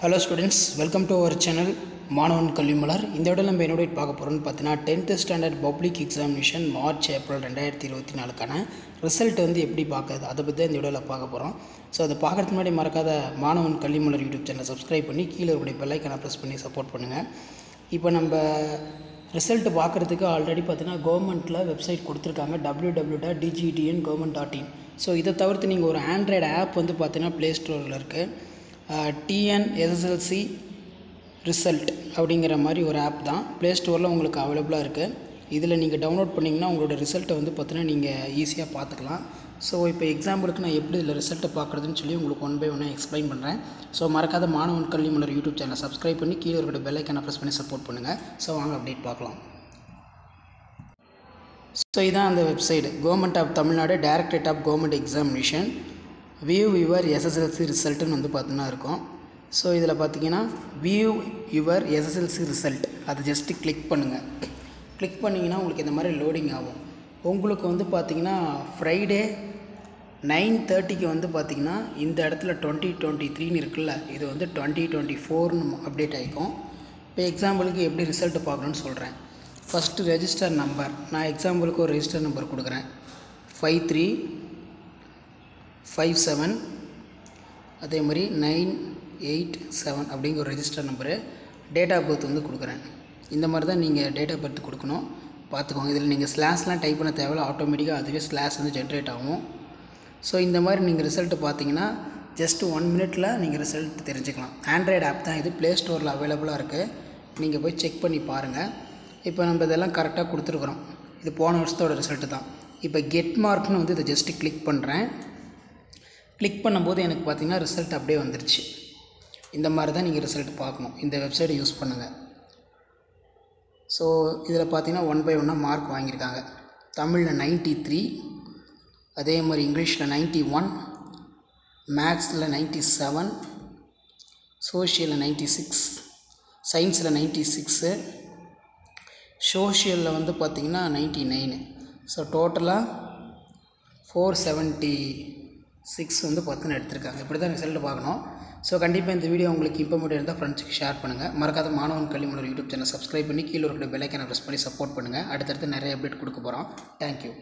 Hello students, welcome to our channel மாணவன் கல்விமலர். இந்த வீடியோவில் நம்ம என்ன பார்க்க போகிறோம்னு பார்த்தீங்கன்னா 10th standard public examination March April 2024க்கான ரிசல்ட் வந்து எப்படி பார்க்குறது அதை பற்றி இந்த வீடியோவில் பார்க்க போகிறோம். ஸோ அதை பார்க்குறதுக்கு முன்னாடி மறக்காத மாணவன் கல்விமலர் யூடியூப் சேனலை சப்ஸ்கிரைப் பண்ணி கீழே இருக்கக்கூடிய பெல் ஐக்கானை ப்ரெஸ் பண்ணி சப்போர்ட் பண்ணுங்கள். இப்போ நம்ம ரிசல்ட் பார்க்குறதுக்கு ஆல்ரெடி பார்த்தீங்கன்னா கவர்மெண்ட்டில் வெப்சைட் கொடுத்துருக்காங்க www.dgtn.government.in. ஸோ இதை தவிர்த்து நீங்கள் ஒரு ஆண்ட்ராய்டு ஆப் வந்து பார்த்தீங்கன்னா ப்ளே ஸ்டோரில் இருக்குது. TNSSLC ரிசல்ட் அப்படிங்கிற மாதிரி ஒரு ஆப் தான் ப்ளே ஸ்டோரில் உங்களுக்கு அவைலபிளாக இருக்குது. இதில் நீங்கள் டவுன்லோட் பண்ணிங்கன்னா உங்களோட ரிசல்ட்டை வந்து பார்த்தீங்கன்னா நீங்கள் ஈஸியாக பார்த்துக்கலாம். ஸோ இப்போ எக்ஸாம்பிளுக்கு நான் எப்படி இதில் ரிசல்ட்டை பார்க்குறதுன்னு சொல்லி உங்களுக்கு ஒன் பை ஒன்னாக எக்ஸ்பிளைன் பண்ணுறேன். ஸோ மறக்காத மாணவன் கல்விமலர் யூடியூப் சேனலை சப்ஸ்கிரைப் பண்ணி கீழே இருக்கிற பெல் ஐக்கானை ப்ரெஸ் பண்ணி சப்போர்ட் பண்ணுங்கள். ஸோ வாங்க அப்டேட் பார்க்கலாம். ஸோ இதான் அந்த website government of Tamil Nadu directorate of government examination view your SSLC ரிசல்ட்டுன்னு வந்து பார்த்தீங்கன்னா இருக்கும். ஸோ இதில் பார்த்தீங்கன்னா வியூ யுவர் எஸ்எஸ்எல்சி ரிசல்ட் அதை ஜஸ்ட்டு கிளிக் பண்ணுங்கள். கிளிக் பண்ணிங்கன்னா உங்களுக்கு இந்த மாதிரி லோடிங் ஆகும். உங்களுக்கு வந்து பார்த்திங்கன்னா ஃப்ரைடே 9:30க்கு வந்து பார்த்திங்கன்னா இந்த இடத்துல 2023ன்னு இருக்குல்ல, இது வந்து 2024ன்னு அப்டேட் ஆகிக்கும். இப்போ எக்ஸாம்பிளுக்கு எப்படி ரிசல்ட்டு பார்க்கணுன்னு சொல்கிறேன். ஃபஸ்ட்டு ரெஜிஸ்டர் நம்பர், நான் எக்ஸாம்பிளுக்கு ஒரு ரெஜிஸ்டர் நம்பர் கொடுக்குறேன் 5357, அதே மாதிரி 987 அப்படிங்கிற ஒரு register number. Date of birth வந்து கொடுக்குறேன். இந்த மாதிரி தான் நீங்கள் டேட் ஆஃப் பர்த் கொடுக்கணும், பார்த்துக்கோங்க. இதில் நீங்கள் ஸ்லாஷ்லாம் டைப் பண்ண தேவையில்ல, ஆட்டோமேட்டிக்காக அதுவே ஸ்லாஷ் வந்து ஜென்ரேட் ஆகும். ஸோ இந்த மாதிரி நீங்கள் ரிசல்ட்டு பார்த்தீங்கன்னா ஜஸ்ட் 1 மினிட்டில் நீங்கள் ரிசல்ட் தெரிஞ்சுக்கலாம். ஆண்ட்ராய்டு ஆப் தான் இது, ப்ளே ஸ்டோரில் அவைலபிளாக இருக்குது, நீங்கள் போய் செக் பண்ணி பாருங்கள். இப்போ நம்ம இதெல்லாம் கரெக்டாக கொடுத்துருக்குறோம். இது போன வருஷத்தோட ரிசல்ட்டு தான். இப்போ கெட் மார்க்னு வந்து இதை ஜஸ்ட்டு கிளிக் பண்ணுறேன். கிளிக் பண்ணும்போது எனக்கு பார்த்திங்கன்னா ரிசல்ட் அப்படியே வந்துருச்சு. இந்த மாதிரி தான் நீங்கள் ரிசல்ட் பார்க்கணும். இந்த வெப்சைட்டை யூஸ் பண்ணுங்கள். ஸோ இதில் பார்த்தீங்கன்னா 1 by 1 மார்க் வாங்கியிருக்காங்க. தமிழில் 93, அதே மாதிரி இங்கிலீஷில் 91, மேக்ஸில் 97, சோஷியலில் 96, சயின்ஸில் 96, சோஷியலில் வந்து பார்த்திங்கன்னா 99. ஸோ டோட்டலாக 476 வந்து பார்த்தீங்கன்னா எடுத்திருக்காங்க. இப்படி தான் ரிசல்ட் பார்க்கணும். ஸோ கண்டிப்பாக இந்த வீடியோ உங்களுக்கு இம்பார்ட்டன்ட் இருந்தால் ஃப்ரெண்ட்ஸுக்கு ஷேர் பண்ணுங்கள். மறக்காத மாணவன் கல்விமலர் யூடியூப் சேனல் சப்ஸ்கிரைப் பண்ணி கீழே இருக்கிற பெல் ஐக்கானை ப்ரெஸ் பண்ணி சப்போர்ட் பண்ணுங்கள். அடுத்தடுத்து நிறைய அப்டேட் கொடுக்க போகிறோம். தேங்க்யூ.